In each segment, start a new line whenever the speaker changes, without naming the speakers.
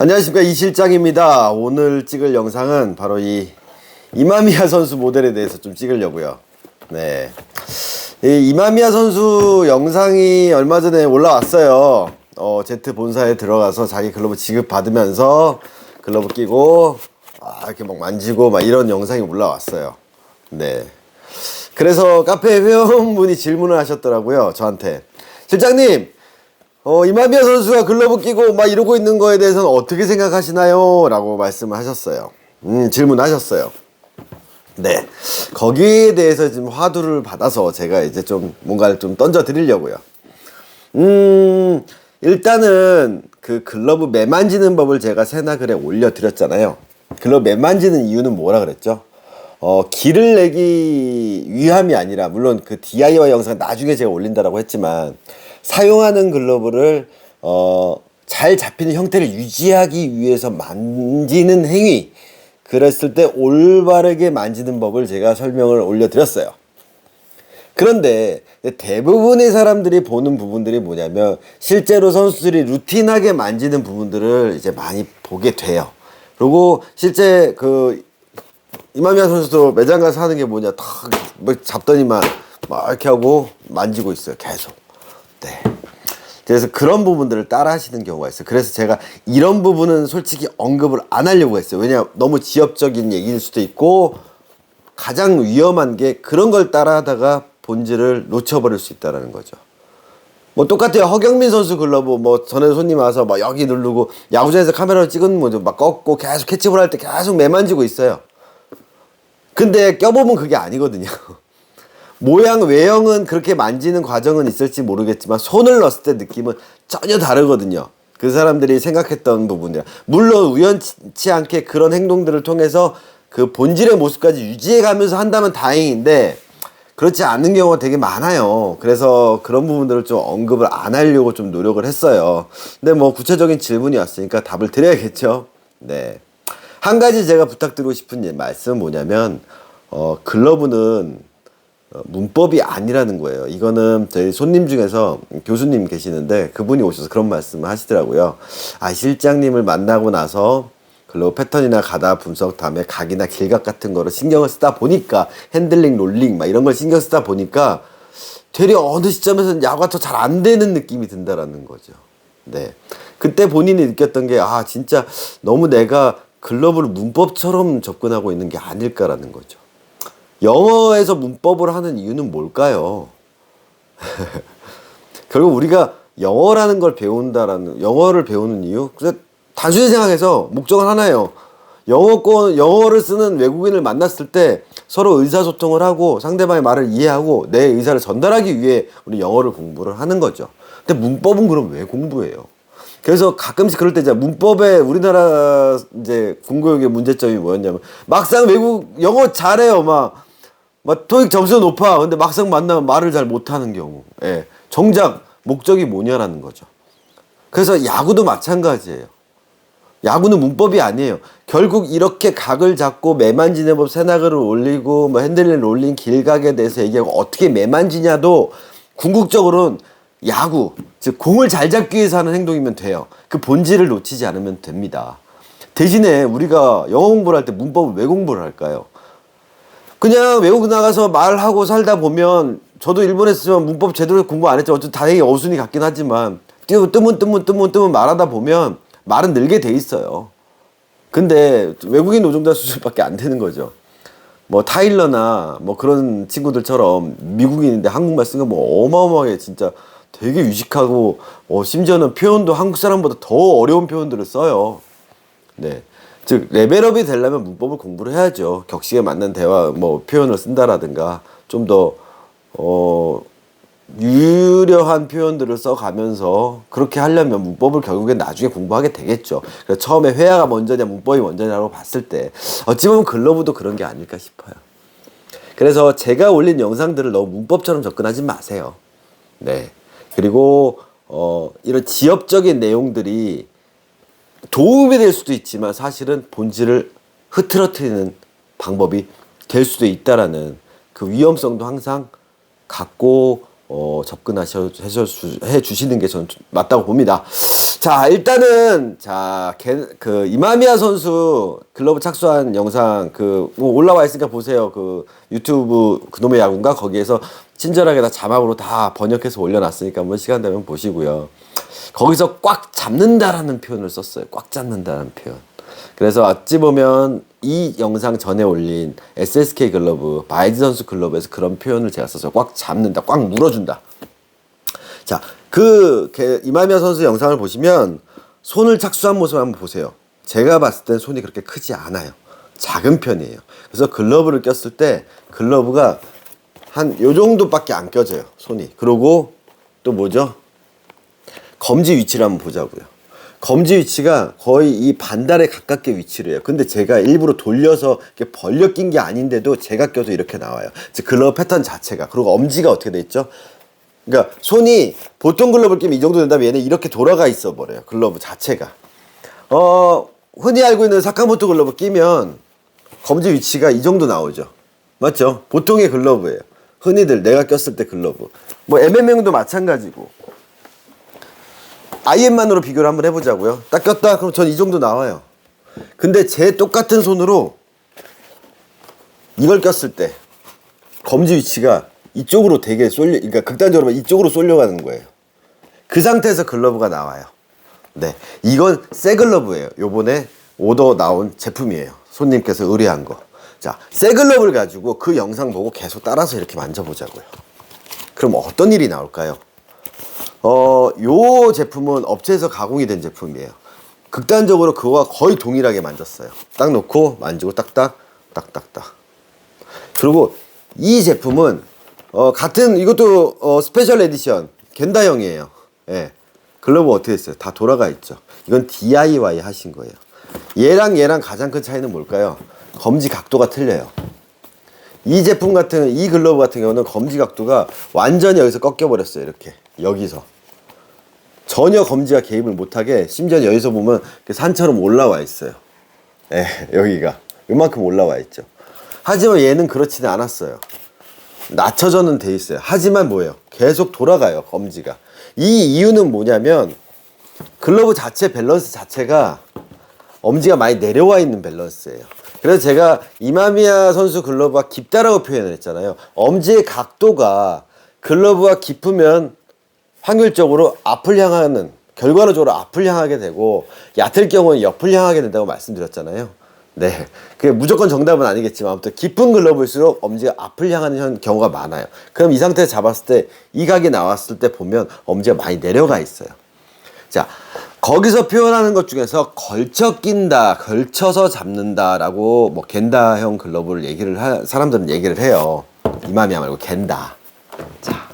안녕하십니까, 이 실장입니다. 오늘 찍을 영상은 바로 이마미야 선수 모델에 대해서 좀 찍으려고요. 네, 이마미야 선수 영상이 얼마 전에 올라왔어요. 제트 본사에 들어가서 자기 글러브 지급 받으면서 글러브 끼고 이렇게 막 만지고 막 이런 영상이 올라왔어요. 네, 그래서 카페 회원분이 질문을 하셨더라고요, 저한테. 실장님, 이마미야 선수가 글러브 끼고 막 이러고 있는 거에 대해서는 어떻게 생각하시나요? 라고 말씀을 하셨어요. 질문하셨어요. 네. 거기에 대해서 지금 화두를 받아서 제가 이제 좀 뭔가를 좀 던져 드리려고요. 일단은 그 글러브 매만지는 법을 제가 세나글에 올려드렸잖아요. 글러브 매만지는 이유는 뭐라 그랬죠? 기를 내기 위함이 아니라, 물론 그 DIY 영상 나중에 제가 올린다라고 했지만, 사용하는 글러브를 잘 잡히는 형태를 유지하기 위해서 만지는 행위, 그랬을 때 올바르게 만지는 법을 제가 설명을 올려드렸어요. 그런데 대부분의 사람들이 보는 부분들이 뭐냐면, 실제로 선수들이 루틴하게 만지는 부분들을 이제 많이 보게 돼요. 그리고 실제 이마미야 선수도 매장 가서 하는 게 뭐냐, 탁 잡더니만 막 이렇게 하고 만지고 있어요, 계속. 네. 그래서 그런 부분들을 따라 하시는 경우가 있어요. 그래서 제가 이런 부분은 솔직히 언급을 안 하려고 했어요. 왜냐, 너무 지엽적인 얘기일 수도 있고, 가장 위험한 게 그런 걸 따라 하다가 본질을 놓쳐버릴 수 있다는 거죠. 뭐 똑같아요. 허경민 선수 글러브, 뭐 전에 손님 와서 막 여기 누르고, 야구장에서 카메라로 찍은 뭐죠, 막 꺾고 계속 캐치볼 할 때 계속 매만지고 있어요. 근데 껴보면 그게 아니거든요. 모양 외형은 그렇게 만지는 과정은 있을지 모르겠지만, 손을 넣었을 때 느낌은 전혀 다르거든요. 그 사람들이 생각했던 부분이라. 물론 우연치 않게 그런 행동들을 통해서 그 본질의 모습까지 유지해가면서 한다면 다행인데, 그렇지 않은 경우가 되게 많아요. 그래서 그런 부분들을 좀 언급을 안 하려고 좀 노력을 했어요. 근데 뭐 구체적인 질문이 왔으니까 답을 드려야겠죠. 네. 한 가지 제가 부탁드리고 싶은 말씀은 뭐냐면, 글러브는 문법이 아니라는 거예요. 이거는 저희 손님 중에서 교수님 계시는데, 그분이 오셔서 그런 말씀을 하시더라고요. 실장님을 만나고 나서 글러브 패턴이나 가다 분석, 다음에 각이나 길각 같은 거를 신경을 쓰다 보니까, 핸들링, 롤링 막 이런 걸 신경 쓰다 보니까 되려 어느 시점에서는 야구가 더 잘 안 되는 느낌이 든다라는 거죠. 네. 그때 본인이 느꼈던 게, 진짜 너무 내가 글러브를 문법처럼 접근하고 있는 게 아닐까라는 거죠. 영어에서 문법을 하는 이유는 뭘까요? 결국 우리가 영어라는 걸 영어를 배우는 이유? 그래서 단순히 생각해서 목적은 하나예요. 영어를 쓰는 외국인을 만났을 때 서로 의사소통을 하고 상대방의 말을 이해하고 내 의사를 전달하기 위해 우리 영어를 공부를 하는 거죠. 근데 문법은 그럼 왜 공부해요? 그래서 가끔씩 그럴 때, 문법에 우리나라 이제 공교육의 문제점이 뭐였냐면, 막상 영어 잘해요. 막 토익 점수가 높아. 근데 막상 만나면 말을 잘 못하는 경우. 예. 정작 목적이 뭐냐라는 거죠. 그래서 야구도 마찬가지예요. 야구는 문법이 아니에요. 결국 이렇게 각을 잡고 매만지는 법, 세나글을 올리고, 뭐 핸들링, 롤링, 길각에 대해서 얘기하고 어떻게 매만지냐도 궁극적으로는 야구, 즉 공을 잘 잡기 위해서 하는 행동이면 돼요. 그 본질을 놓치지 않으면 됩니다. 대신에 우리가 영어 공부를 할 때 문법을 왜 공부를 할까요? 그냥 외국 나가서 말하고 살다 보면, 저도 일본에 있으면 문법 제대로 공부 안 했죠. 어쨌든 다행히 어순이 같긴 하지만, 뜨문 말하다 보면 말은 늘게 돼 있어요. 근데 외국인 노동자 수준밖에 안 되는 거죠. 뭐 타일러나 뭐 그런 친구들처럼 미국인인데 한국말 쓰는 거 뭐 어마어마하게 진짜 되게 유식하고, 심지어는 표현도 한국 사람보다 더 어려운 표현들을 써요. 네. 즉, 레벨업이 되려면 문법을 공부를 해야죠. 격식에 맞는 대화, 표현을 쓴다라든가, 좀 더, 유려한 표현들을 써가면서 그렇게 하려면 문법을 결국엔 나중에 공부하게 되겠죠. 그래서 처음에 회화가 먼저냐, 문법이 먼저냐라고 봤을 때, 어찌 보면 글러브도 그런 게 아닐까 싶어요. 그래서 제가 올린 영상들을 너무 문법처럼 접근하지 마세요. 네. 그리고 이런 지엽적인 내용들이 도움이 될 수도 있지만, 사실은 본질을 흐트러뜨리는 방법이 될 수도 있다라는 그 위험성도 항상 갖고 접근해 주시는 게 저는 맞다고 봅니다. 자, 일단은 그 이마미야 선수 글러브 착수한 영상 뭐 올라와 있으니까 보세요. 그 유튜브 그놈의 야구인가 거기에서 친절하게 다 자막으로 다 번역해서 올려놨으니까 한번 시간 되면 보시고요. 거기서 꽉 잡는다라는 표현을 썼어요. 꽉 잡는다라는 표현. 그래서 어찌 보면 이 영상 전에 올린 SSK 글러브 바이즈 선수 글러브에서 그런 표현을 제가 썼어요. 꽉 잡는다, 꽉 물어준다. 자, 이마미야 선수 영상을 보시면 손을 착수한 모습을 한번 보세요. 제가 봤을 땐 손이 그렇게 크지 않아요. 작은 편이에요. 그래서 글러브를 꼈을 때 글러브가 한 요 정도밖에 안 껴져요. 손이. 그리고 또 뭐죠? 검지 위치를 한번 보자고요. 검지 위치가 거의 이 반달에 가깝게 위치를 해요. 근데 제가 일부러 돌려서 이렇게 벌려 낀 게 아닌데도 제가 껴도 이렇게 나와요. 즉 글러브 패턴 자체가. 그리고 엄지가 어떻게 돼 있죠? 그러니까 손이 보통 글러브를 끼면 이 정도 된다면 얘는 이렇게 돌아가 있어 버려요. 글러브 자체가. 흔히 알고 있는 사카모토 글러브 끼면 검지 위치가 이 정도 나오죠. 맞죠? 보통의 글러브예요. 흔히들 내가 꼈을 때 글러브. 뭐 MMA도 마찬가지고. IM만으로 비교를 한번 해보자고요. 딱 꼈다? 그럼 전 이 정도 나와요. 근데 제 똑같은 손으로 이걸 꼈을 때 검지 위치가 이쪽으로 되게 그러니까 극단적으로 이쪽으로 쏠려가는 거예요. 그 상태에서 글러브가 나와요. 네, 이건 새 글러브예요. 요번에 오더 나온 제품이에요. 손님께서 의뢰한 거. 자, 새 글러브를 가지고 그 영상 보고 계속 따라서 이렇게 만져보자고요. 그럼 어떤 일이 나올까요? 요 제품은 업체에서 가공이 된 제품이에요. 극단적으로 그거와 거의 동일하게 만졌어요. 딱 놓고 만지고 딱딱 딱딱딱. 그리고 이 제품은 이것도 스페셜 에디션 겐다형이에요. 예. 글러브 어떻게 했어요? 다 돌아가 있죠. 이건 DIY 하신 거예요. 얘랑 가장 큰 차이는 뭘까요? 검지 각도가 틀려요. 이 글러브 같은 경우는 검지 각도가 완전히 여기서 꺾여 버렸어요. 이렇게 여기서 전혀 검지가 개입을 못하게, 심지어 여기서 보면 산처럼 올라와 있어요. 예, 여기가 이만큼 올라와 있죠. 하지만 얘는 그렇지는 않았어요. 낮춰져는 돼 있어요. 하지만 뭐예요? 계속 돌아가요, 검지가. 이 이유는 뭐냐면 글러브 자체 밸런스 자체가 엄지가 많이 내려와 있는 밸런스예요. 그래서 제가 이마미야 선수 글러브가 깊다라고 표현을 했잖아요. 엄지의 각도가 글러브가 깊으면 확률적으로 결과적으로 앞을 향하게 되고, 얕을 경우는 옆을 향하게 된다고 말씀드렸잖아요. 네, 그게 무조건 정답은 아니겠지만 아무튼 깊은 글러브일수록 엄지가 앞을 향하는 경우가 많아요. 그럼 이 상태에서 잡았을 때 이 각이 나왔을 때 보면 엄지가 많이 내려가 있어요. 자, 거기서 표현하는 것 중에서 걸쳐 낀다, 걸쳐서 잡는다라고 뭐 겐다형 글러브를 사람들은 얘기를 해요. 이마미야 말고 겐다. 자,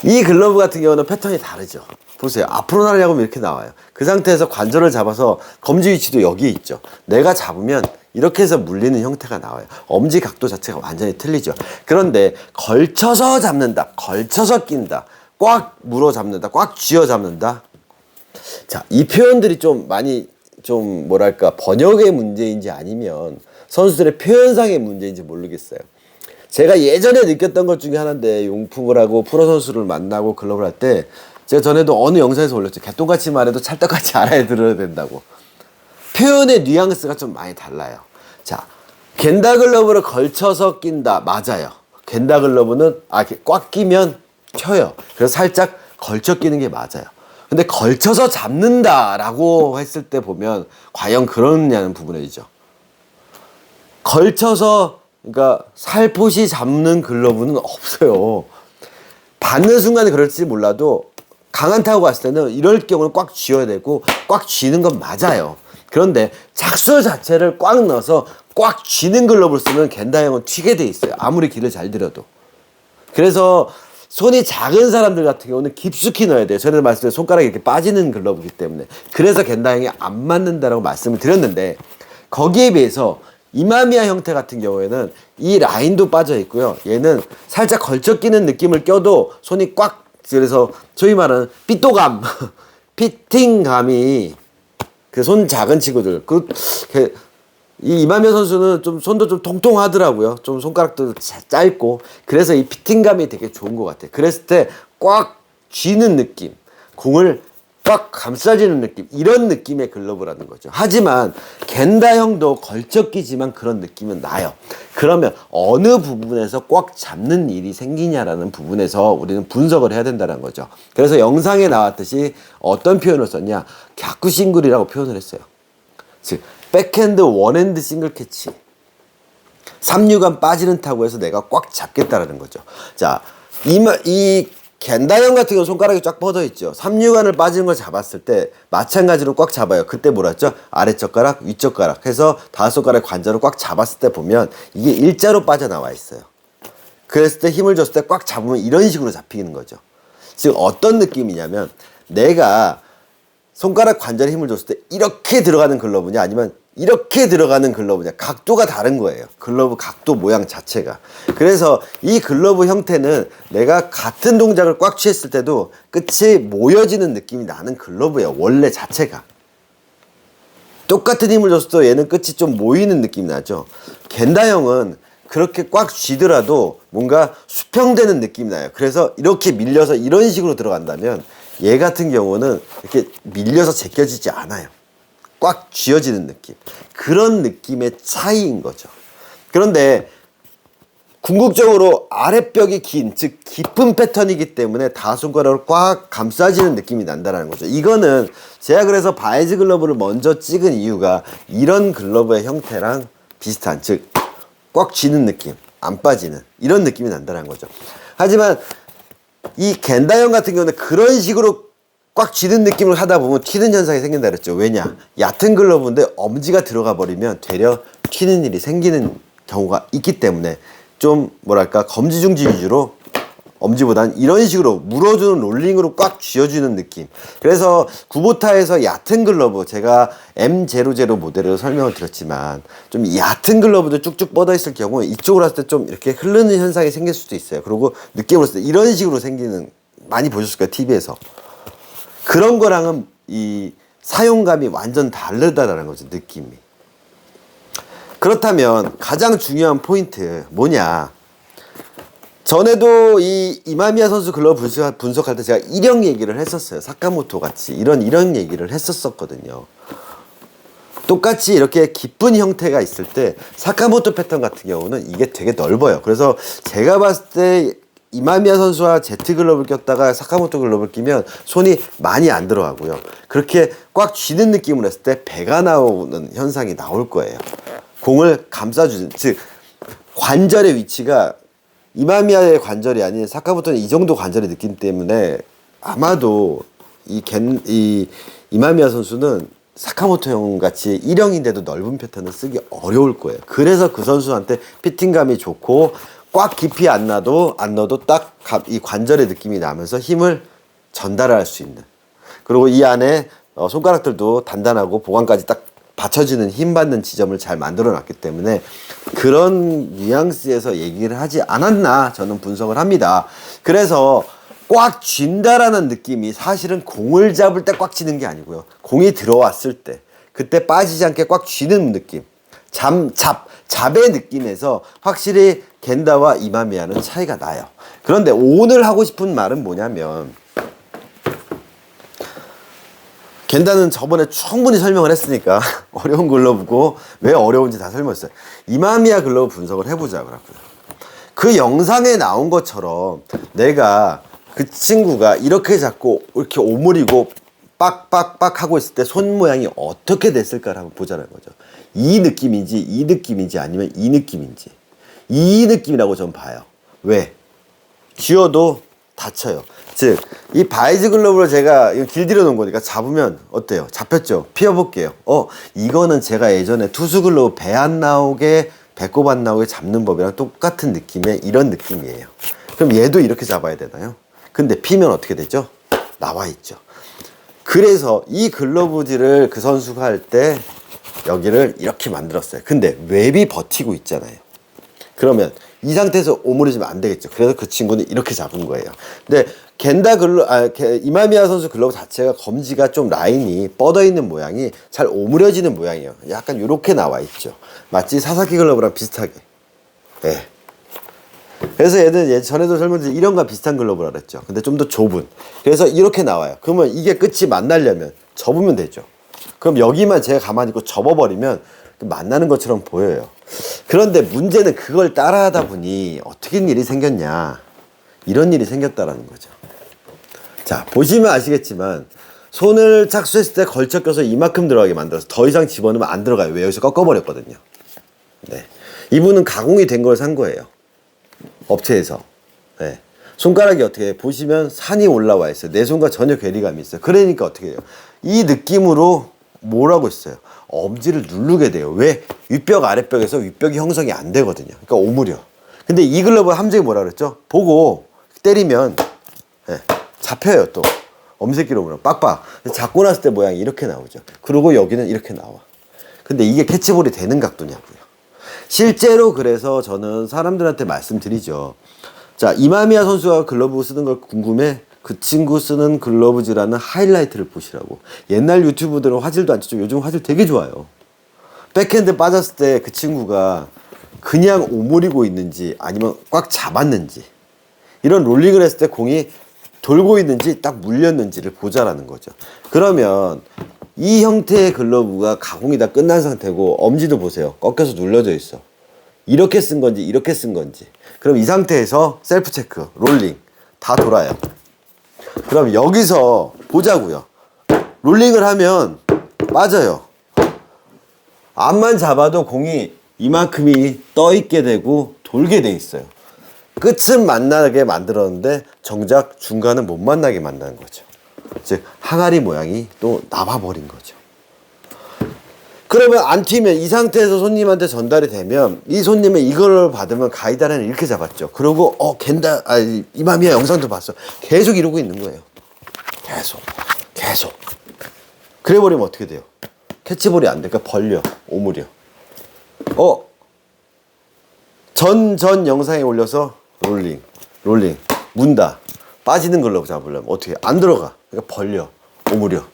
이 글러브 같은 경우는 패턴이 다르죠. 보세요. 앞으로 나가려고 하면 이렇게 나와요. 그 상태에서 관절을 잡아서 검지 위치도 여기에 있죠. 내가 잡으면 이렇게 해서 물리는 형태가 나와요. 엄지 각도 자체가 완전히 틀리죠. 그런데 걸쳐서 잡는다, 걸쳐서 낀다, 꽉 물어 잡는다, 꽉 쥐어 잡는다. 자, 이 표현들이 뭐랄까 번역의 문제인지 아니면 선수들의 표현상의 문제인지 모르겠어요. 제가 예전에 느꼈던 것 중에 하나인데, 용품을 하고 프로 선수를 만나고 글러브를 할 때 제가 전에도 어느 영상에서 올렸죠. 개똥같이 말해도 찰떡같이 알아들어야 된다고. 표현의 뉘앙스가 좀 많이 달라요. 자, 겐다 글러브를 걸쳐서 낀다. 맞아요. 겐다 글러브는 이렇게 꽉 끼면 펴요. 그래서 살짝 걸쳐 끼는 게 맞아요. 근데 걸쳐서 잡는다라고 했을 때 보면 과연 그러냐는 부분이죠. 걸쳐서, 그러니까 살포시 잡는 글러브는 없어요. 받는 순간에 그럴지 몰라도 강한 타구 갔을 때는 이럴 경우는 꽉 쥐어야 되고, 꽉 쥐는 건 맞아요. 그런데 착수 자체를 꽉 넣어서 꽉 쥐는 글러브를 쓰면 겐다형은 튀게 돼 있어요. 아무리 길을 잘 들여도. 그래서 손이 작은 사람들 같은 경우는 깊숙이 넣어야 돼요. 전에도 말씀드린 손가락이 이렇게 빠지는 글러브이기 때문에. 그래서 겐다형이 안 맞는다라고 말씀을 드렸는데, 거기에 비해서 이마미야 형태 같은 경우에는 이 라인도 빠져 있고요. 얘는 살짝 걸쳐 끼는 느낌을 껴도 손이 꽉, 그래서 소위 말하는 삐또감, 피팅감이, 그 손 작은 친구들, 이 이마미야 선수는 좀 손도 좀 통통하더라고요. 좀 손가락도 짧고. 그래서 이 피팅감이 되게 좋은 것 같아요. 그랬을 때 꽉 쥐는 느낌, 공을 꽉 감싸지는 느낌, 이런 느낌의 글러브라는 거죠. 하지만 겐다형도 걸쩍끼지만 그런 느낌은 나요. 그러면 어느 부분에서 꽉 잡는 일이 생기냐라는 부분에서 우리는 분석을 해야 된다는 거죠. 그래서 영상에 나왔듯이 어떤 표현을 썼냐, 갸쿠 싱글이라고 표현을 했어요. 즉 백핸드 원핸드 싱글 캐치, 3루간 빠지는 타구에서 내가 꽉 잡겠다라는 거죠. 자, 이 겐다형 같은 경우 손가락이 쫙 뻗어 있죠. 3루간을 빠지는 걸 잡았을 때 마찬가지로 꽉 잡아요. 그때 뭐라 했죠? 아래젓가락, 윗젓가락 해서 5손가락 관절을 꽉 잡았을 때 보면 이게 일자로 빠져나와 있어요. 그랬을 때 힘을 줬을 때 꽉 잡으면 이런 식으로 잡히는 거죠. 즉 어떤 느낌이냐면 내가 손가락 관절에 힘을 줬을 때 이렇게 들어가는 글러브냐 아니면 이렇게 들어가는 글러브냐, 각도가 다른 거예요. 글러브 각도 모양 자체가. 그래서 이 글러브 형태는 내가 같은 동작을 꽉 취했을 때도 끝이 모여지는 느낌이 나는 글러브예요. 원래 자체가. 똑같은 힘을 줬어도 얘는 끝이 좀 모이는 느낌이 나죠. 겐다형은 그렇게 꽉 쥐더라도 뭔가 수평되는 느낌이 나요. 그래서 이렇게 밀려서 이런 식으로 들어간다면 얘 같은 경우는 이렇게 밀려서 제껴지지 않아요. 꽉 쥐어지는 느낌. 그런 느낌의 차이인 거죠. 그런데 궁극적으로 아랫벽이 긴, 즉 깊은 패턴이기 때문에 다손가락으로 꽉 감싸지는 느낌이 난다는 거죠. 이거는 제가 그래서 바이즈 글러브를 먼저 찍은 이유가 이런 글러브의 형태랑 비슷한, 즉 꽉 쥐는 느낌, 안 빠지는 이런 느낌이 난다는 거죠. 하지만 이 겐다형 같은 경우는 그런 식으로 꽉 쥐는 느낌을 하다 보면 튀는 현상이 생긴다 그랬죠. 왜냐? 얕은 글러브인데 엄지가 들어가 버리면 되려 튀는 일이 생기는 경우가 있기 때문에 좀 뭐랄까 검지중지 위주로 엄지보다는 이런 식으로 물어주는 롤링으로 꽉 쥐어주는 느낌. 그래서 구보타에서 얕은 글러브, 제가 M00 모델을 설명을 드렸지만 좀 얕은 글러브도 쭉쭉 뻗어 있을 경우 이쪽으로 했을 때 좀 이렇게 흐르는 현상이 생길 수도 있어요. 그리고 느낌으로 했을 때 이런 식으로 생기는, 많이 보셨을 거예요, TV에서. 그런 거랑은 이 사용감이 완전 다르다라는 거죠, 느낌이. 그렇다면 가장 중요한 포인트 뭐냐? 전에도 이 이마미야 선수 글러브 분석할 때 제가 일형 얘기를 했었어요. 사카모토 같이 이런 얘기를 했었거든요. 똑같이 이렇게 깊은 형태가 있을 때 사카모토 패턴 같은 경우는 이게 되게 넓어요. 그래서 제가 봤을 때 이마미야 선수와 제트 글러브를 꼈다가 사카모토 글러브를 끼면 손이 많이 안 들어가고요. 그렇게 꽉 쥐는 느낌으로 했을 때 배가 나오는 현상이 나올 거예요. 공을 감싸주는, 즉 관절의 위치가 이마미야의 관절이 아닌 사카모토는 이 정도 관절의 느낌 때문에 아마도 이 이마미야 선수는 사카모토 형 같이 일형인데도 넓은 패턴을 쓰기 어려울 거예요. 그래서 그 선수한테 피팅감이 좋고 꽉 깊이 안 넣어도 딱 이 관절의 느낌이 나면서 힘을 전달할 수 있는, 그리고 이 안에 손가락들도 단단하고 보강까지 딱 받쳐지는, 힘 받는 지점을 잘 만들어 놨기 때문에 그런 뉘앙스에서 얘기를 하지 않았나 저는 분석을 합니다. 그래서 꽉 쥔다라는 느낌이 사실은 공을 잡을 때 꽉 쥐는 게 아니고요, 공이 들어왔을 때 그때 빠지지 않게 꽉 쥐는 느낌, 잡의 느낌에서 확실히 겐다와 이마미야는 차이가 나요. 그런데 오늘 하고 싶은 말은 뭐냐면, 겐다는 저번에 충분히 설명을 했으니까 어려운 글러브고 왜 어려운지 다 설명했어요. 이마미야 글러브 분석을 해보자고요. 그 영상에 나온 것처럼 내가 그 친구가 이렇게 잡고 이렇게 오므리고 빡빡빡 하고 있을 때 손 모양이 어떻게 됐을까를 한번 보자는 거죠. 이 느낌인지 아니면 이 느낌인지. 이 느낌이라고 저는 봐요. 왜? 쥐어도 다쳐요. 즉, 이 바이즈 글러브를 제가 길들여 놓은 거니까 잡으면 어때요? 잡혔죠? 피워볼게요. 이거는 제가 예전에 투수 글러브 배 안 나오게, 배꼽 안 나오게 잡는 법이랑 똑같은 느낌의 이런 느낌이에요. 그럼 얘도 이렇게 잡아야 되나요? 근데 피면 어떻게 되죠? 나와 있죠. 그래서 이 글러브질을 그 선수가 할 때 여기를 이렇게 만들었어요. 근데 웹이 버티고 있잖아요. 그러면 이 상태에서 오므려지면 안 되겠죠. 그래서 그 친구는 이렇게 잡은 거예요. 근데 이마미야 선수 글러브 자체가 검지가 좀 라인이 뻗어 있는 모양이 잘 오므려지는 모양이에요. 약간 이렇게 나와 있죠. 마치 사사키 글러브랑 비슷하게. 네. 그래서 얘는 전에도 설명드린 이런 거 비슷한 글러브라 그랬죠. 근데 좀 더 좁은. 그래서 이렇게 나와요. 그러면 이게 끝이 만나려면 접으면 되죠. 그럼 여기만 제가 가만히 있고 접어버리면 만나는 것처럼 보여요. 그런데 문제는 그걸 따라하다 보니 어떻게 일이 생겼냐. 이런 일이 생겼다라는 거죠. 자, 보시면 아시겠지만 손을 착수했을 때 걸쳐 껴서 이만큼 들어가게 만들어서 더 이상 집어넣으면 안 들어가요. 왜? 여기서 꺾어버렸거든요. 네. 이분은 가공이 된 걸 산 거예요. 업체에서. 네. 손가락이 어떻게 보시면 산이 올라와 있어요. 내 손과 전혀 괴리감이 있어요. 그러니까 어떻게 해요? 이 느낌으로 뭘 하고 있어요? 엄지를 누르게 돼요. 왜? 윗벽 아랫벽에서 윗벽이 형성이 안 되거든요. 그러니까 오므려. 근데 이 글러브 함정이 뭐라 그랬죠? 보고 때리면 네, 잡혀요. 또 엄새끼로 보면 빡빡. 잡고 났을 때 모양이 이렇게 나오죠. 그리고 여기는 이렇게 나와. 근데 이게 캐치볼이 되는 각도냐고요. 실제로 그래서 저는 사람들한테 말씀드리죠. 자, 이마미야 선수가 글러브 쓰는 걸 궁금해? 그 친구 쓰는 글러브즈라는 하이라이트를 보시라고. 옛날 유튜브들은 화질도 안 좋죠. 요즘 화질 되게 좋아요. 백핸드 빠졌을 때 그 친구가 그냥 오므리고 있는지 아니면 꽉 잡았는지, 이런 롤링을 했을 때 공이 돌고 있는지 딱 물렸는지를 보자라는 거죠. 그러면 이 형태의 글러브가 가공이 다 끝난 상태고 엄지도 보세요. 꺾여서 눌러져 있어. 이렇게 쓴 건지 이렇게 쓴 건지. 그럼 이 상태에서 셀프 체크, 롤링 다 돌아요. 그럼 여기서 보자고요. 롤링을 하면 빠져요. 앞만 잡아도 공이 이만큼이 떠 있게 되고 돌게 돼 있어요. 끝은 만나게 만들었는데 정작 중간은 못 만나게 만드는 거죠. 즉 항아리 모양이 또 나와버린 거죠. 그러면 안 튀면 이 상태에서 손님한테 전달이 되면 이 손님은 이걸 받으면 가이다라는 이렇게 잡았죠. 그리고 겐다 이마미야 영상도 봤어. 계속 이러고 있는 거예요. 계속. 그래 버리면 어떻게 돼요? 캐치볼이 안 되니까 벌려, 오므려. 전 영상에 올려서 롤링 문다. 빠지는 글러브 잡으려면 어떻게 안 들어가. 그러니까 벌려, 오므려.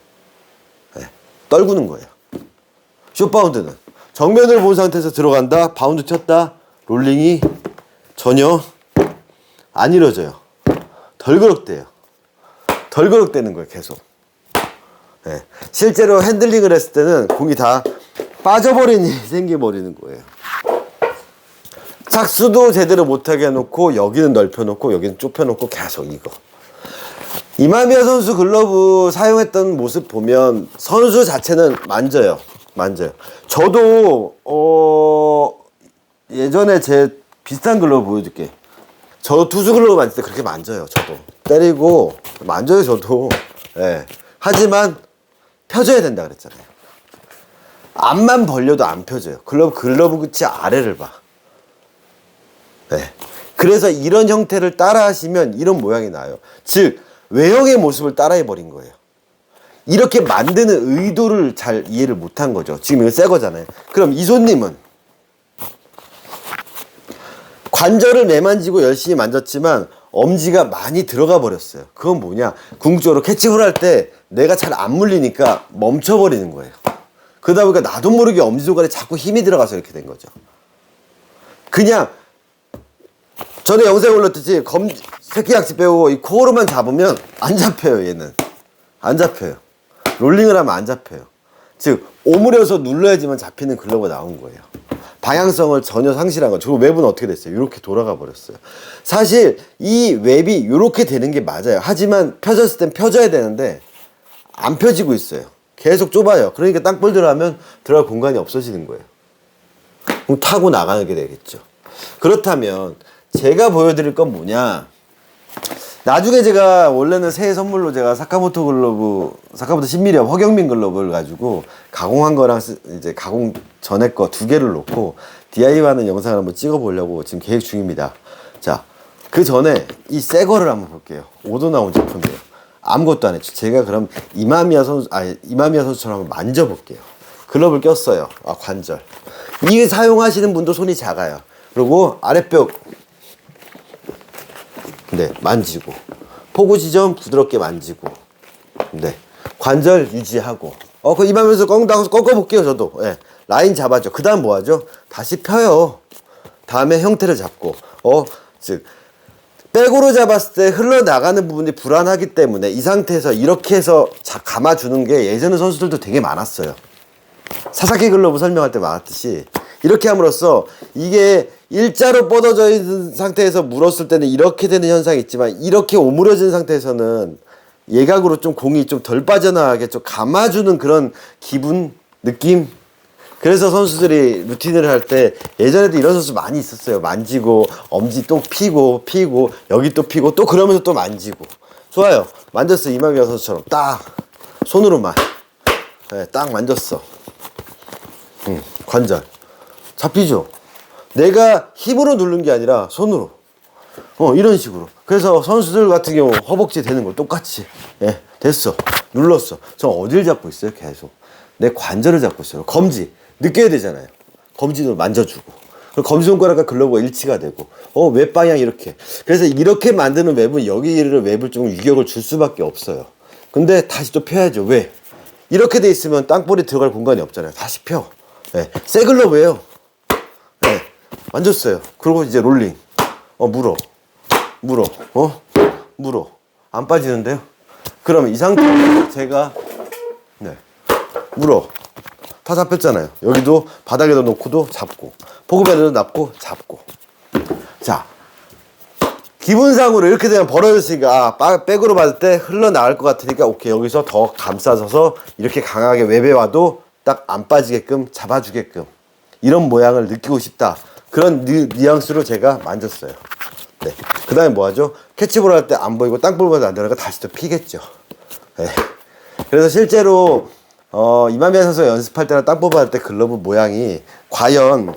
네, 떨구는 거예요. 숏바운드는 정면을 본 상태에서 들어간다. 바운드 튀었다. 롤링이 전혀 안 이루어져요. 덜그럭대요. 덜그럭대는 거예요. 계속. 네. 실제로 핸들링을 했을 때는 공이 다 빠져버린 일이 생겨버리는 거예요. 착수도 제대로 못하게 해놓고 여기는 넓혀놓고 여기는 좁혀놓고 계속 이거. 이마미야 선수 글러브 사용했던 모습 보면 선수 자체는 만져요. 저도 예전에 제 비슷한 글러브 보여줄게. 저 투수 글러브 만질 때 그렇게 만져요. 저도 때리고 만져요. 저도. 네. 하지만 펴져야 된다 그랬잖아요. 앞만 벌려도 안 펴져요. 글러브 끝이 아래를 봐. 네. 그래서 이런 형태를 따라 하시면 이런 모양이 나요. 즉 외형의 모습을 따라해 버린 거예요. 이렇게 만드는 의도를 잘 이해를 못한 거죠. 지금 이거 새 거잖아요. 그럼 이 손님은 관절을 매만지고 열심히 만졌지만 엄지가 많이 들어가 버렸어요. 그건 뭐냐? 궁극적으로 캐치볼 할 때 내가 잘 안 물리니까 멈춰버리는 거예요. 그러다 보니까 나도 모르게 엄지손가락에 자꾸 힘이 들어가서 이렇게 된 거죠. 그냥 전에 영상에 올렸듯이 새끼약지 빼고 이 코어로만 잡으면 안 잡혀요. 얘는 안 잡혀요. 롤링을 하면 안 잡혀요. 즉 오므려서 눌러야지만 잡히는 글러브가 나온 거예요. 방향성을 전혀 상실한 거죠. 그리고 웹은 어떻게 됐어요? 이렇게 돌아가 버렸어요. 사실 이 웹이 이렇게 되는 게 맞아요. 하지만 펴졌을 땐 펴져야 되는데 안 펴지고 있어요. 계속 좁아요. 그러니까 땅볼 들어가면 들어갈 공간이 없어지는 거예요. 그럼 타고 나가게 되겠죠. 그렇다면 제가 보여드릴 건 뭐냐? 나중에 제가 원래는 새해 선물로 제가 사카모토 10mm 허경민 글러브를 가지고 가공한 거랑 이제 가공 전에 거 두 개를 놓고 DIY 하는 영상을 한번 찍어 보려고 지금 계획 중입니다. 자, 그 전에 이 새 거를 한번 볼게요. 오도 나온 제품이에요. 아무것도 안 했죠. 제가 그럼 이마미야 선수처럼 한번 만져볼게요. 글러브를 꼈어요. 관절. 이 사용하시는 분도 손이 작아요. 그리고 아랫벽 만지고 포구 지점 부드럽게 만지고 관절 유지하고 그 이마면서 꺾어볼게요. 저도 라인 잡았죠. 그 다음 뭐 하죠? 다시 펴요. 다음에 형태를 잡고 즉 백으로 잡았을 때 흘러나가는 부분이 불안하기 때문에 이 상태에서 이렇게 해서 감아주는 게 예전에 선수들도 되게 많았어요. 사사키 글러브 설명할 때 많았듯이 이렇게 함으로써 이게 일자로 뻗어져 있는 상태에서 물었을 때는 이렇게 되는 현상이 있지만 이렇게 오므려진 상태에서는 예각으로 좀 공이 좀 덜 빠져나가게 좀 감아주는 그런 기분, 느낌. 그래서 선수들이 루틴을 할 때 예전에도 이런 선수 많이 있었어요. 만지고 엄지 또 피고 여기 또 피고 또 그러면서 또 만지고. 좋아요. 만졌어. 이만경 선수처럼 딱 손으로만 네, 딱 만졌어. 관절 잡히죠. 내가 힘으로 누른 게 아니라 손으로 이런 식으로. 그래서 선수들 같은 경우 허벅지 되는 거 똑같이 예, 됐어. 눌렀어. 저 어딜 잡고 있어요? 계속 내 관절을 잡고 있어요. 검지 느껴야 되잖아요. 검지도 만져주고 검지손가락과 글러브가 일치가 되고 웹 방향 이렇게. 그래서 이렇게 만드는 웹은 여기를 웹을 좀 유격을 줄 수밖에 없어요. 근데 다시 또 펴야죠. 왜? 이렇게 돼 있으면 땅볼이 들어갈 공간이 없잖아요. 다시 펴. 네. 새 글러브예요. 네. 만졌어요. 그리고 이제 롤링. 물어. 물어. 안 빠지는데요? 그러면 이 상태에서 제가 네. 물어. 다 잡혔잖아요. 여기도 바닥에다 놓고도 잡고 포그에도 납고 잡고. 자, 기분상으로 이렇게 되면 벌어졌으니까 백으로 받을 때 흘러나갈 것 같으니까 오케이, 여기서 더 감싸서 이렇게 강하게 웹에 와도 딱 안 빠지게끔 잡아주게끔 이런 모양을 느끼고 싶다. 그런 뉘앙스로 제가 만졌어요. 네. 그 다음에 뭐 하죠? 캐치볼 할 때 안 보이고 땅볼보다 안 되니까 다시 또 피겠죠. 네. 그래서 실제로 이만배 선수 연습할 때나 땅볼 할 때 글러브 모양이 과연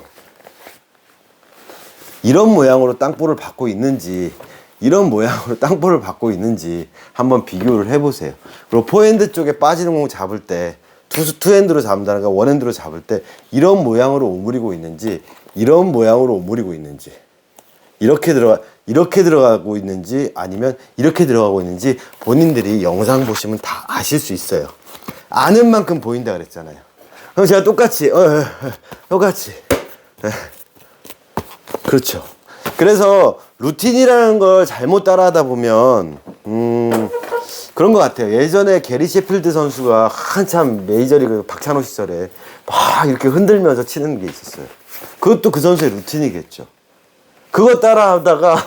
이런 모양으로 땅볼을 받고 있는지 이런 모양으로 땅볼을 받고 있는지 한번 비교를 해보세요. 그리고 포핸드 쪽에 빠지는 공 잡을 때 투핸드로 잡는다는 거 원핸드로 잡을 때 이런 모양으로 오므리고 있는지 이런 모양으로 오므리고 있는지 이렇게 들어가고 있는지 아니면 이렇게 들어가고 있는지 본인들이 영상 보시면 다 아실 수 있어요. 아는 만큼 보인다 그랬잖아요. 그럼 제가 똑같이 그렇죠. 그래서 루틴이라는 걸 잘못 따라하다 보면 그런 것 같아요. 예전에 게리 셰필드 선수가 한참 메이저리그 박찬호 시절에 막 이렇게 흔들면서 치는 게 있었어요. 그것도 그 선수의 루틴이겠죠. 그거 따라하다가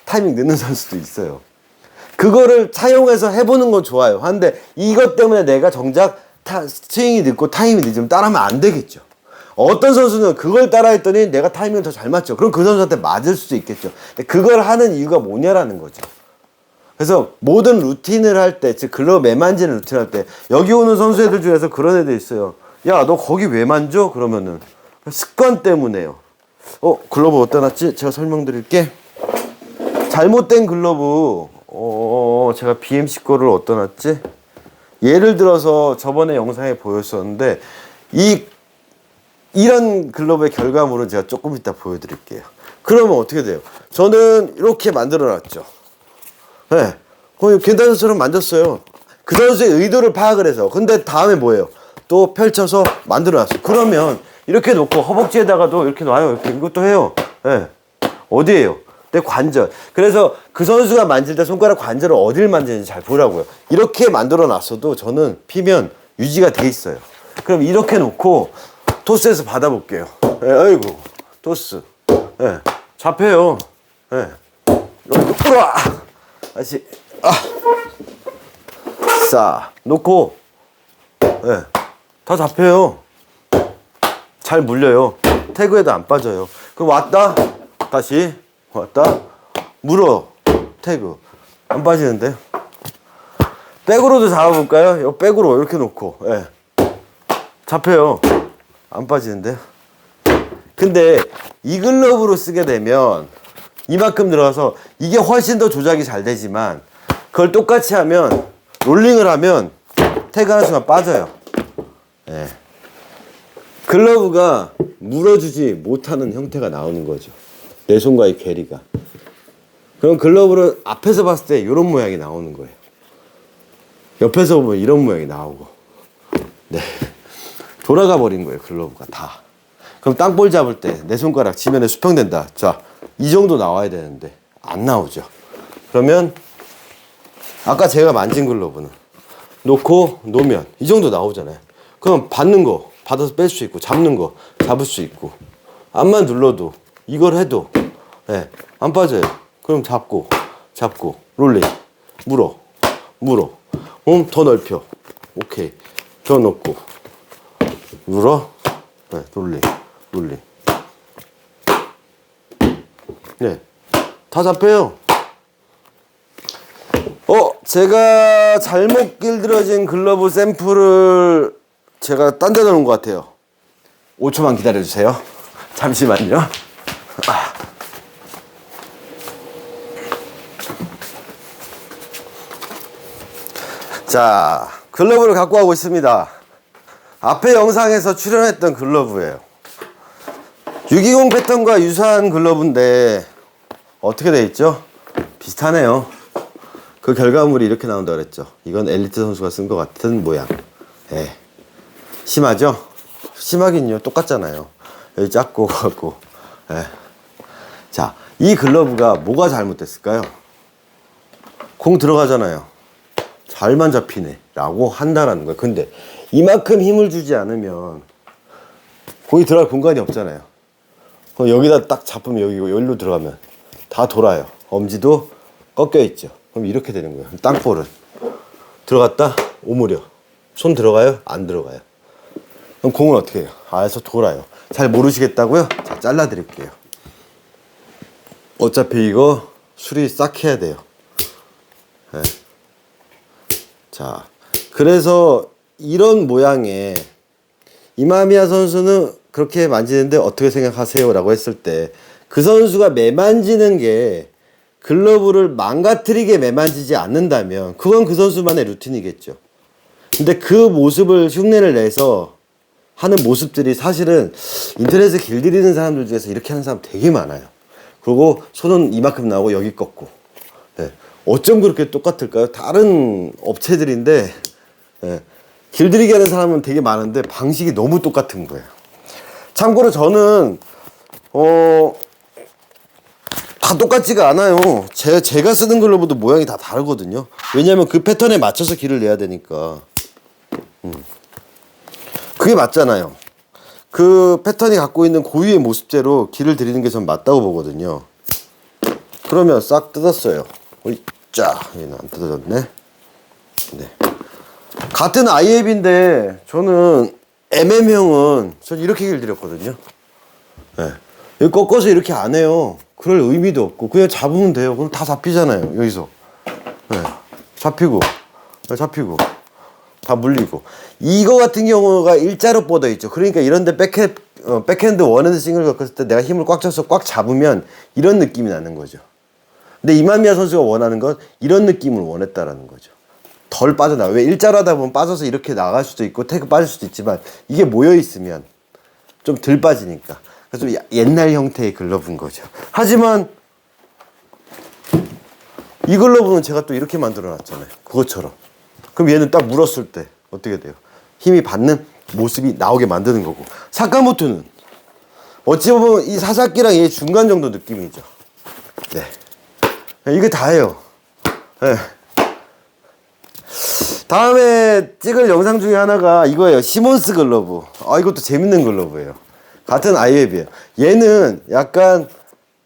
타이밍 늦는 선수도 있어요. 그거를 차용해서 해보는 건 좋아요. 한데 이것 때문에 내가 정작 스윙이 늦고 타이밍이 늦으면 따라하면 안 되겠죠. 어떤 선수는 그걸 따라했더니 내가 타이밍을 더 잘 맞죠. 그럼 그 선수한테 맞을 수도 있겠죠. 근데 그걸 하는 이유가 뭐냐라는 거죠. 그래서 모든 루틴을 할 때, 즉 글러브 매만지는 루틴 할 때 여기 오는 선수 애들 중에서 그런 애들 있어요. 야, 너 거기 왜 만져? 그러면은 습관 때문에요. 글러브 어디다 놨지? 제가 설명드릴게. 잘못된 글러브 제가 BMC 거를 어디다 놨지? 예를 들어서 저번에 영상에 보였었는데 이런 글러브의 결과물은 제가 조금 이따 보여드릴게요. 그러면 어떻게 돼요? 저는 이렇게 만들어 놨죠. 네. 거의 괜찮은처럼 만졌어요. 그 선수의 의도를 파악을 해서. 근데 다음에 뭐예요? 또 펼쳐서 만들어 놨어요. 그러면 이렇게 놓고 허벅지에다가도 이렇게 놔요. 이렇게 이것도 해요. 네. 어디에요? 내 관절. 그래서 그 선수가 만질 때 손가락 관절을 어딜 만지는지 잘 보라고요. 이렇게 만들어 놨어도 저는 피면 유지가 돼 있어요. 그럼 이렇게 놓고 토스에서 받아볼게요. 네, 아이고 토스. 네, 잡혀요. 네. 우와! 다시 자 놓고 네, 다 잡혀요. 잘 물려요. 태그에도 안 빠져요. 그럼 왔다 다시 왔다 물어 태그 안 빠지는데. 백으로도 잡아볼까요? 요 백으로 이렇게 놓고 네. 잡혀요. 안 빠지는데. 근데 이 글러브로 쓰게 되면 이만큼 들어가서 이게 훨씬 더 조작이 잘 되지만 그걸 똑같이 하면 롤링을 하면 태그 하는 순간 빠져요. 네. 글러브가 물어주지 못하는 형태가 나오는 거죠. 내 손과의 괴리가. 그럼 글러브를 앞에서 봤을 때 이런 모양이 나오는 거예요. 옆에서 보면 이런 모양이 나오고. 네. 돌아가 버린 거예요, 글러브가 다. 그럼 땅볼 잡을 때 내 손가락 지면에 수평된다. 자, 이 정도 나와야 되는데 안 나오죠. 그러면 아까 제가 만진 글러브는 놓고 놓으면 이 정도 나오잖아요. 그럼 받는 거 받아서 뺄 수 있고, 잡는 거 잡을 수 있고, 안만 눌러도 이걸 해도 네, 안 빠져요. 그럼 잡고 롤링 물어 더 넓혀. 오케이. 더 넣고 물어. 네, 롤링 네, 다 잡혀요. 제가 잘못 길들여진 글러브 샘플을 제가 딴 데다 놓은 것 같아요. 5초만 기다려주세요. 잠시만요. 자, 글러브를 갖고 가고 있습니다. 앞에 영상에서 출연했던 글러브예요. 620 패턴과 유사한 글러브인데 어떻게 돼 있죠? 비슷하네요. 그 결과물이 이렇게 나온다 그랬죠. 이건 엘리트 선수가 쓴 것 같은 모양. 예. 심하죠? 심하긴요. 똑같잖아요. 여기 작고 같고. 예. 자, 이 글러브가 뭐가 잘못됐을까요? 공 들어가잖아요. 잘만 잡히네 라고 한다라는 거예요. 근데 이만큼 힘을 주지 않으면 공이 들어갈 공간이 없잖아요. 그럼 여기다 딱 잡으면 여기고 여기로 들어가면 다 돌아요. 엄지도 꺾여 있죠. 그럼 이렇게 되는 거예요. 땅볼은 들어갔다 오므려. 손 들어가요? 안 들어가요. 그럼 공은 어떻게 해요? 아래서 돌아요. 잘 모르시겠다고요? 자, 잘라 드릴게요. 어차피 이거 수리 싹 해야 돼요. 네. 자, 그래서 이런 모양의 이마미야 선수는 그렇게 만지는데 어떻게 생각하세요? 라고 했을 때 그 선수가 매만지는 게 글러브를 망가뜨리게 매만지지 않는다면 그건 그 선수만의 루틴이겠죠. 근데 그 모습을 흉내를 내서 하는 모습들이 사실은 인터넷에 길들이는 사람들 중에서 이렇게 하는 사람 되게 많아요. 그리고 손은 이만큼 나오고 여기 꺾고. 네. 어쩜 그렇게 똑같을까요? 다른 업체들인데 네. 길들이게 하는 사람은 되게 많은데 방식이 너무 똑같은 거예요. 참고로 저는 다 똑같지가 않아요. 제가 쓰는 글러브도 모양이 다 다르거든요. 왜냐면 그 패턴에 맞춰서 길을 내야 되니까. 그게 맞잖아요. 그 패턴이 갖고 있는 고유의 모습대로 길을 들이는 게 전 맞다고 보거든요. 그러면 싹 뜯었어요. 자, 얘는 안 뜯어졌네. 네. 같은 IF인데 저는 MM형은 전 이렇게 길들였거든요. 네. 여기 꺾어서 이렇게 안 해요. 그럴 의미도 없고 그냥 잡으면 돼요. 그럼 다 잡히잖아요. 여기서. 네. 잡히고 다 물리고. 이거 같은 경우가 일자로 뻗어 있죠. 그러니까 이런데 백핸드 원핸드 싱글 꺾었을 때 내가 힘을 꽉 줘서 꽉 잡으면 이런 느낌이 나는 거죠. 근데 이만미야 선수가 원하는 건 이런 느낌을 원했다라는 거죠. 덜 빠져나와. 왜 일자로 하다 보면 빠져서 이렇게 나갈 수도 있고 태그 빠질 수도 있지만 이게 모여 있으면 좀 덜 빠지니까. 그래서 좀 옛날 형태의 글러브인 거죠. 하지만 이 글러브는 제가 또 이렇게 만들어 놨잖아요. 그것처럼. 그럼 얘는 딱 물었을 때 어떻게 돼요? 힘이 받는 모습이 나오게 만드는 거고. 사카모토는 어찌 보면 이 사사키랑 얘 중간 정도 느낌이죠. 네. 이게 다예요. 네. 다음에 찍을 영상 중에 하나가 이거예요. 시몬스 글러브. 이것도 재밌는 글러브예요. 같은 IF이에요. 얘는 약간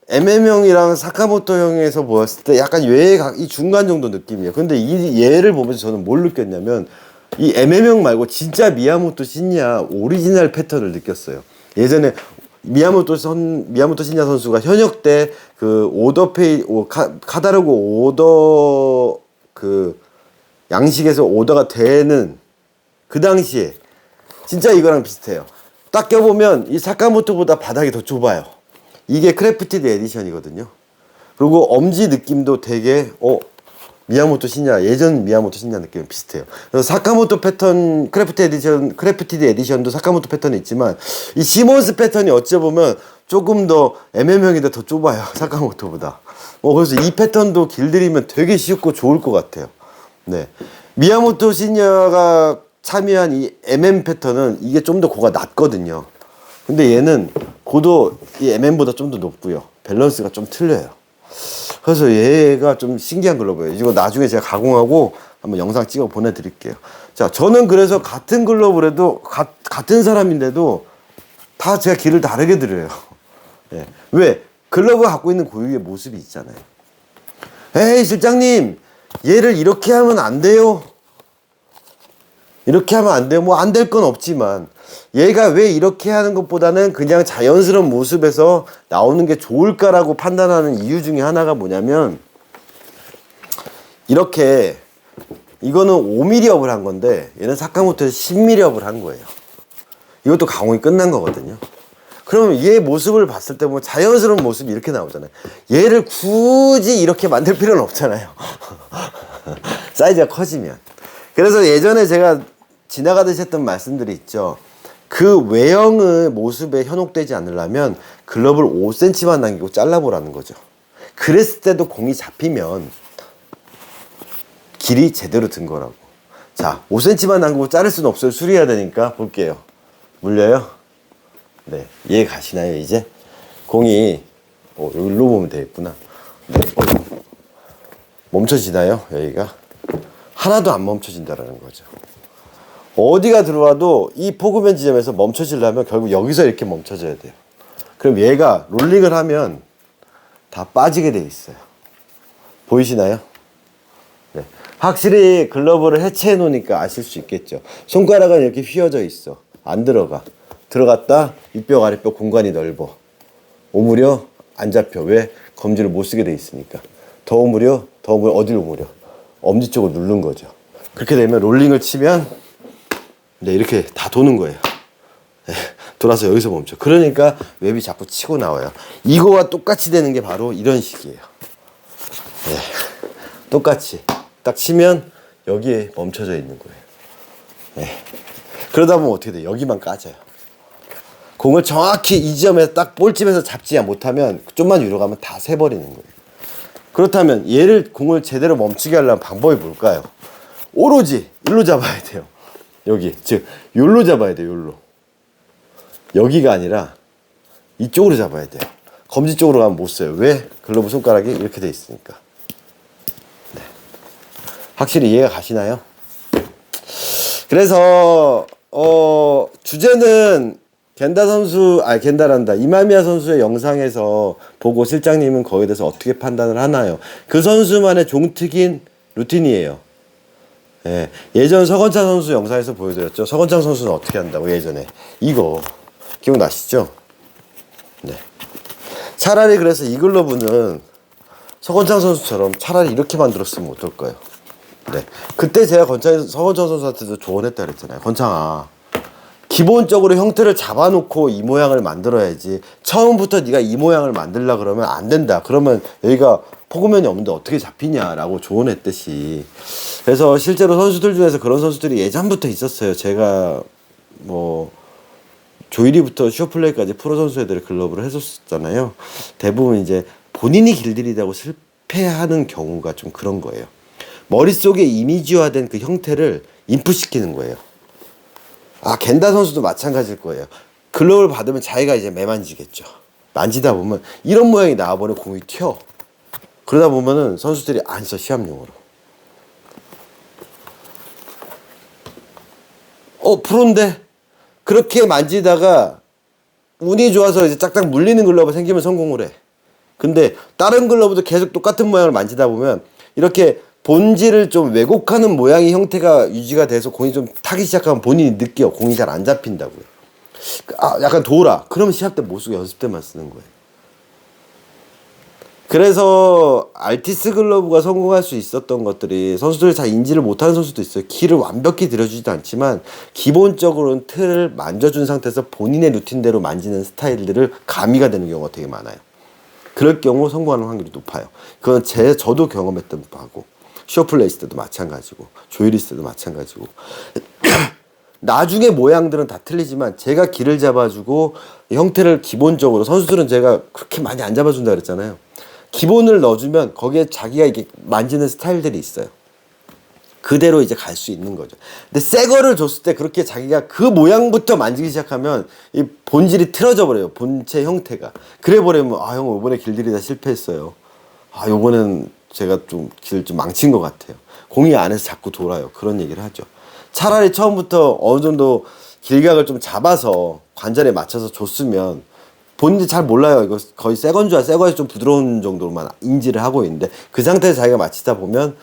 MM형이랑 사카모토형에서 보았을 때 약간 이 중간 정도 느낌이에요. 근데 이 얘를 보면서 저는 뭘 느꼈냐면 이 MM형 말고 진짜 미야모토 신야 오리지널 패턴을 느꼈어요. 예전에 미야모토 신야 선수가 현역 때 그 카다르고 오더 그 양식에서 오더가 되는 그 당시에 진짜 이거랑 비슷해요. 딱 껴보면 이 사카모토보다 바닥이 더 좁아요. 이게 크래프티드 에디션이거든요. 그리고 엄지 느낌도 되게 미야모토 신야, 예전 미야모토 신야 느낌 비슷해요. 그래서 사카모토 패턴 크래프티드 에디션도 사카모토 패턴이 있지만 이 시몬스 패턴이 어찌보면 조금 더 MM형인데 더 좁아요. 사카모토보다. 그래서 이 패턴도 길들이면 되게 쉽고 좋을 것 같아요. 네. 미야모토 신야가 참여한 이 MM 패턴은 이게 좀 더 고가 낮거든요. 근데 얘는 고도 이 MM보다 좀 더 높고요. 밸런스가 좀 틀려요. 그래서 얘가 좀 신기한 글러브예요. 이거 나중에 제가 가공하고 한번 영상 찍어 보내드릴게요. 자, 저는 그래서 같은 글러브를 해도 같은 사람인데도 다 제가 길을 다르게 드려요. 예. 왜? 글러브가 갖고 있는 고유의 모습이 있잖아요. 에이 실장님, 얘를 이렇게 하면 안 돼요. 이렇게 하면 안 돼요. 뭐 안 될 건 없지만 얘가 왜 이렇게 하는 것보다는 그냥 자연스러운 모습에서 나오는 게 좋을까라고 판단하는 이유 중에 하나가 뭐냐면, 이렇게 이거는 5mm 업을 한 건데 얘는 사카모토에서 10mm 업을 한 거예요. 이것도 가공이 끝난 거거든요. 그러면 얘 모습을 봤을 때 보면 자연스러운 모습이 이렇게 나오잖아요. 얘를 굳이 이렇게 만들 필요는 없잖아요. 사이즈가 커지면. 그래서 예전에 제가 지나가듯이 했던 말씀들이 있죠. 그 외형의 모습에 현혹되지 않으려면 글러브를 5cm만 남기고 잘라보라는 거죠. 그랬을 때도 공이 잡히면 길이 제대로 든 거라고. 자, 5cm만 남기고 자를 수는 없어요. 수리해야 되니까. 볼게요. 물려요? 네, 이해 가시나요 이제? 공이 여기로 보면 되겠구나. 네. 멈춰지나요 여기가? 하나도 안 멈춰진다라는 거죠. 어디가 들어와도 이 포그맨 지점에서 멈춰지려면 결국 여기서 이렇게 멈춰져야 돼요. 그럼 얘가 롤링을 하면 다 빠지게 돼 있어요. 보이시나요? 네. 확실히 글러브를 해체해 놓으니까 아실 수 있겠죠. 손가락은 이렇게 휘어져 있어. 안 들어가. 들어갔다 윗뼈 아랫뼈 공간이 넓어. 오므려 안 잡혀. 왜? 검지를 못 쓰게 돼 있으니까. 더 오므려 어디를 오므려? 엄지 쪽을 누른 거죠. 그렇게 되면 롤링을 치면 네, 이렇게 다 도는 거예요. 네, 돌아서 여기서 멈춰. 그러니까 웹이 자꾸 치고 나와요. 이거와 똑같이 되는 게 바로 이런 식이에요. 네, 똑같이 딱 치면 여기에 멈춰져 있는 거예요. 네. 그러다 보면 어떻게 돼요? 여기만 까져요. 공을 정확히 이 지점에서 딱 볼집에서 잡지 못하면 좀만 위로 가면 다 새버리는 거예요. 그렇다면 얘를 공을 제대로 멈추게 하려면 방법이 뭘까요? 오로지 일로 잡아야 돼요. 여기 즉 요로 잡아야 돼요. 요로. 여기가 아니라 이쪽으로 잡아야 돼요. 검지 쪽으로 가면 못 써요. 왜? 글러브 손가락이 이렇게 돼 있으니까. 네. 확실히 이해가 가시나요? 그래서 주제는 겐다란다. 이마미야 선수의 영상에서 보고 실장님은 거기에 대해서 어떻게 판단을 하나요? 그 선수만의 종특인 루틴이에요. 예, 예전 서건창 선수 영상에서 보여드렸죠. 서건창 선수는 어떻게 한다고 예전에. 이거 기억나시죠? 네. 차라리 그래서 이 글러브는 서건창 선수처럼 차라리 이렇게 만들었으면 어떨까요? 네. 그때 제가 서건창 선수한테도 조언했다 그랬잖아요. 건창아, 기본적으로 형태를 잡아놓고 이 모양을 만들어야지 처음부터 네가 이 모양을 만들려고 그러면 안 된다. 그러면 여기가 포그맨이 없는데 어떻게 잡히냐라고 조언했듯이. 그래서 실제로 선수들 중에서 그런 선수들이 예전부터 있었어요. 제가 뭐 조일이부터 슈어플레이까지 프로 선수 애들 글러브를 해줬었잖아요. 대부분 이제 본인이 길들이다고 실패하는 경우가 좀 그런 거예요. 머릿속에 이미지화된 그 형태를 인풋시키는 거예요. 겐다 선수도 마찬가지일 거예요. 글러브를 받으면 자기가 이제 매만지겠죠. 만지다 보면 이런 모양이 나와버리면 공이 튀어. 그러다 보면은 선수들이 안 써, 시합용으로. 프로인데? 그렇게 만지다가 운이 좋아서 이제 짝짝 물리는 글러브 생기면 성공을 해. 근데 다른 글러브도 계속 똑같은 모양을 만지다 보면 이렇게 본질을 좀 왜곡하는 모양의 형태가 유지가 돼서 공이 좀 타기 시작하면 본인이 느껴. 공이 잘 안 잡힌다고요. 약간 돌아. 그러면 시합 때 못 쓰고 연습 때만 쓰는 거예요. 그래서 알티스 글러브가 성공할 수 있었던 것들이 선수들이 잘 인지를 못하는 선수도 있어요. 길을 완벽히 들여주지도 않지만 기본적으로는 틀을 만져준 상태에서 본인의 루틴대로 만지는 스타일들을 가미가 되는 경우가 되게 많아요. 그럴 경우 성공하는 확률이 높아요. 그건 저도 경험했던 바고, 슈어플레이스 때도 마찬가지고, 조이리스 때도 마찬가지고. 나중에 모양들은 다 틀리지만 제가 길을 잡아주고 형태를 기본적으로, 선수들은 제가 그렇게 많이 안 잡아준다 그랬잖아요. 기본을 넣어주면 거기에 자기가 이렇게 만지는 스타일들이 있어요. 그대로 이제 갈 수 있는 거죠. 근데 새 거를 줬을 때 그렇게 자기가 그 모양부터 만지기 시작하면 이 본질이 틀어져 버려요. 본체 형태가. 그래 버리면 아, 형 이번에 길들이다 실패했어요. 아, 요번엔 제가 좀 길 좀 망친 것 같아요. 공이 안에서 자꾸 돌아요. 그런 얘기를 하죠. 차라리 처음부터 어느 정도 길각을 좀 잡아서 관절에 맞춰서 줬으면 본인이 잘 몰라요. 이거 거의 새 건 줄 알아. 새 거에서 좀 부드러운 정도로만 인지를 하고 있는데 그 상태에서 자기가 맞히다 보면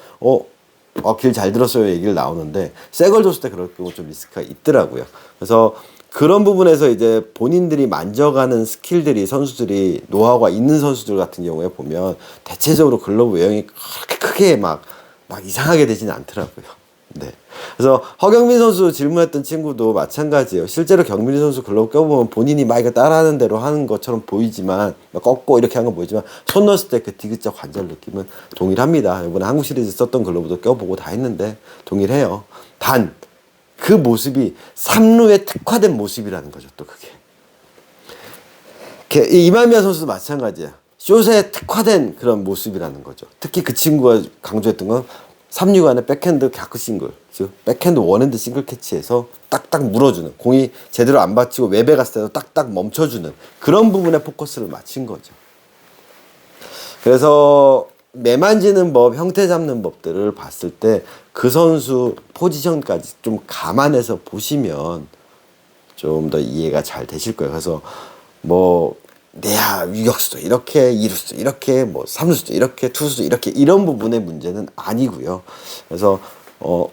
길 잘 들었어요 얘기를 나오는데 새 걸 줬을 때 그럴 경우 좀 리스크가 있더라고요. 그래서 그런 부분에서 이제 본인들이 만져가는 스킬들이 선수들이 노하우가 있는 선수들 같은 경우에 보면 대체적으로 글러브 외형이 그렇게 크게 막 이상하게 되지는 않더라고요. 네. 그래서 허경민 선수 질문했던 친구도 마찬가지예요. 실제로 경민 선수 글러브 껴보면 본인이 막 이거 따라하는 대로 하는 것처럼 보이지만 꺾고 이렇게 하는 건 보이지만 손 넣었을 때 그 디귿자 관절 느낌은 동일합니다. 이번에 한국 시리즈 썼던 글러브도 껴보고 다 했는데 동일해요. 단 그 모습이 삼루에 특화된 모습이라는 거죠. 또 그게 이마미야 선수도 마찬가지야. 숏에 특화된 그런 모습이라는 거죠. 특히 그 친구가 강조했던 건 3루간의 백핸드 갸크 싱글, 즉 백핸드 원핸드 싱글 캐치에서 딱딱 물어주는, 공이 제대로 안 받치고 외배 갔을 때도 딱딱 멈춰주는 그런 부분에 포커스를 맞춘 거죠. 그래서 매 만지는 법, 형태 잡는 법들을 봤을 때 그 선수 포지션까지 좀 감안해서 보시면 좀 더 이해가 잘 되실 거예요. 그래서 뭐 내야 유격수도 이렇게, 이루수도 이렇게, 뭐 삼루수도 이렇게, 투수도 이렇게 이런 부분의 문제는 아니고요. 그래서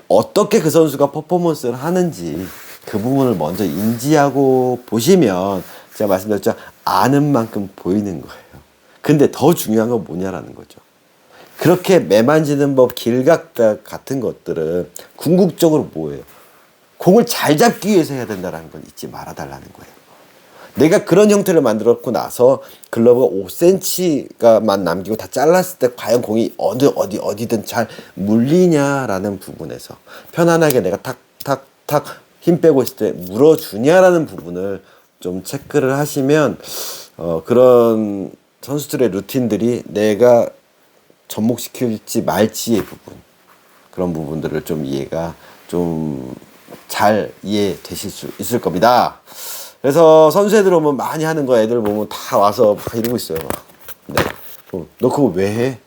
어떻게 그 선수가 퍼포먼스를 하는지 그 부분을 먼저 인지하고 보시면 제가 말씀드렸죠. 아는 만큼 보이는 거예요. 근데 더 중요한 건 뭐냐라는 거죠. 그렇게 매만지는 법, 길각 같은 것들은 궁극적으로 뭐예요? 공을 잘 잡기 위해서 해야 된다는 건 잊지 말아달라는 거예요. 내가 그런 형태를 만들었고 나서 글러브가 5cm가만 남기고 다 잘랐을 때 과연 공이 어디든 잘 물리냐라는 부분에서 편안하게 내가 탁탁탁 힘 빼고 있을 때 물어주냐라는 부분을 좀 체크를 하시면 그런 선수들의 루틴들이 내가 접목시킬지 말지의 부분, 그런 부분들을 좀 이해가 좀 잘 이해되실 수 있을 겁니다. 그래서 선수 애들 오면 많이 하는 거 애들 보면 다 와서 막 이러고 있어요. 네. 너 그거 왜 해?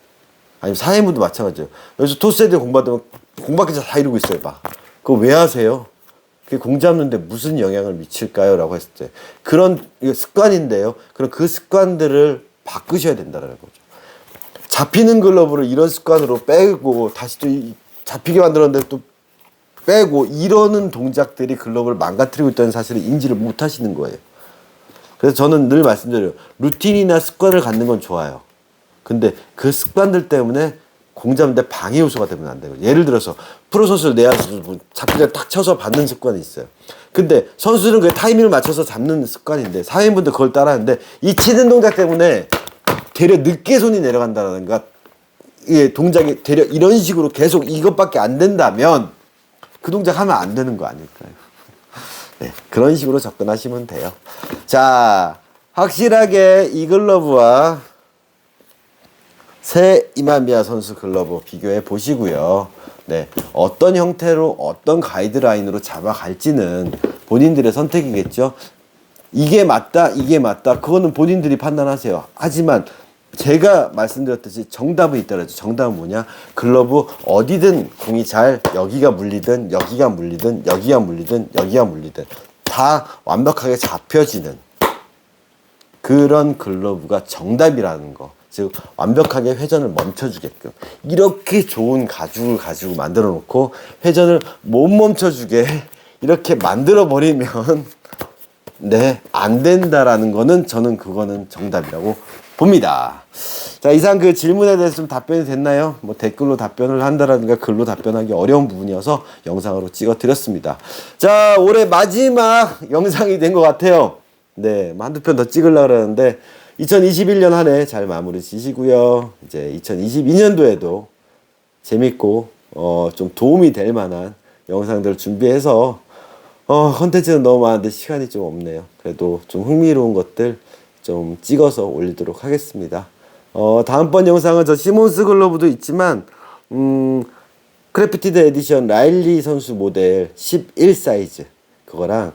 아니면 사회문도 마찬가지예요. 여기서 토스 애들 공 받으면 공 받기 전에 다 이러고 있어요. 막. 그거 왜 하세요? 그게 공 잡는데 무슨 영향을 미칠까요? 라고 했을 때. 그런 습관인데요. 그럼 그 습관들을 바꾸셔야 된다는 거죠. 잡히는 글러브를 이런 습관으로 빼고 다시 또 잡히게 만들었는데 또 빼고 이러는 동작들이 글러브를 망가뜨리고 있다는 사실을 인지를 못 하시는 거예요. 그래서 저는 늘 말씀드려요. 루틴이나 습관을 갖는 건 좋아요. 근데 그 습관들 때문에 공 잡는데 방해 요소가 되면 안 돼요. 예를 들어서 프로 선수를 내야 잡기 전에 딱 쳐서 받는 습관이 있어요. 근데 선수는 그 타이밍을 맞춰서 잡는 습관인데 사회인분들 그걸 따라하는데 이 치는 동작 때문에 되려 늦게 손이 내려간다든가 동작이 되려 이런 식으로 계속 이것밖에 안 된다면 그 동작 하면 안 되는 거 아닐까요? 네, 그런 식으로 접근하시면 돼요. 자, 확실하게 이 글러브와 새 이마미야 선수 글러브 비교해 보시고요. 네, 어떤 형태로 어떤 가이드라인으로 잡아갈지는 본인들의 선택이겠죠. 이게 맞다, 그거는 본인들이 판단하세요. 하지만 제가 말씀드렸듯이 정답은 있더라도 정답은 뭐냐? 글러브 어디든 공이 잘 여기가 물리든 여기가 물리든 여기가 물리든 여기가 물리든 다 완벽하게 잡혀지는 그런 글러브가 정답이라는 거. 즉 완벽하게 회전을 멈춰주게끔 이렇게 좋은 가죽을 가지고 만들어 놓고 회전을 못 멈춰주게 이렇게 만들어 버리면 네, 안 된다라는 거는 저는 그거는 정답이라고 봅니다. 자, 이상 그 질문에 대해서 좀 답변이 됐나요? 뭐 댓글로 답변을 한다라든가 글로 답변하기 어려운 부분이어서 영상으로 찍어 드렸습니다. 자, 올해 마지막 영상이 된 것 같아요. 네, 한두 편 더 찍으려고 그러는데 2021년 한 해 잘 마무리 지시고요. 이제 2022년도에도 재밌고 좀 도움이 될 만한 영상들 준비해서 컨텐츠는 너무 많은데 시간이 좀 없네요. 그래도 좀 흥미로운 것들 좀 찍어서 올리도록 하겠습니다. 다음번 영상은 저 시몬스 글러브도 있지만 크래프티드 에디션 라일리 선수 모델 11 사이즈 그거랑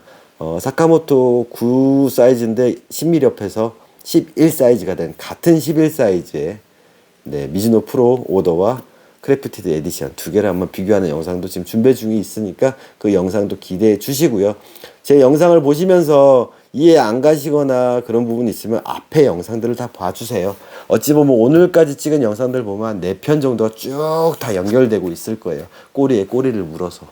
사카모토 9 사이즈인데 10mm 옆에서 11 사이즈가 된 같은 11 사이즈의 네, 미즈노 프로 오더와 크래프티드 에디션 두 개를 한번 비교하는 영상도 지금 준비 중에 있으니까 그 영상도 기대해 주시고요. 제 영상을 보시면서 이해 안 가시거나 그런 부분이 있으면 앞에 영상들을 다 봐주세요. 어찌 보면 오늘까지 찍은 영상들 보면 한 4편 정도가 쭉 다 연결되고 있을 거예요. 꼬리에 꼬리를 물어서.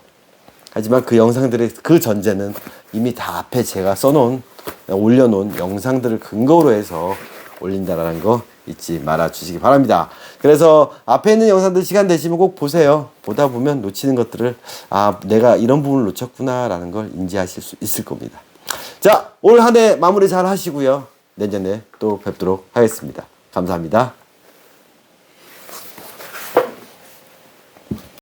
하지만 그 영상들의 그 전제는 이미 다 앞에 제가 써놓은 올려놓은 영상들을 근거로 해서 올린다라는 거 잊지 말아 주시기 바랍니다. 그래서 앞에 있는 영상들 시간 되시면 꼭 보세요. 보다 보면 놓치는 것들을 내가 이런 부분을 놓쳤구나 라는 걸 인지하실 수 있을 겁니다. 자, 올 한 해 마무리 잘 하시고요. 내년에 또 뵙도록 하겠습니다. 감사합니다.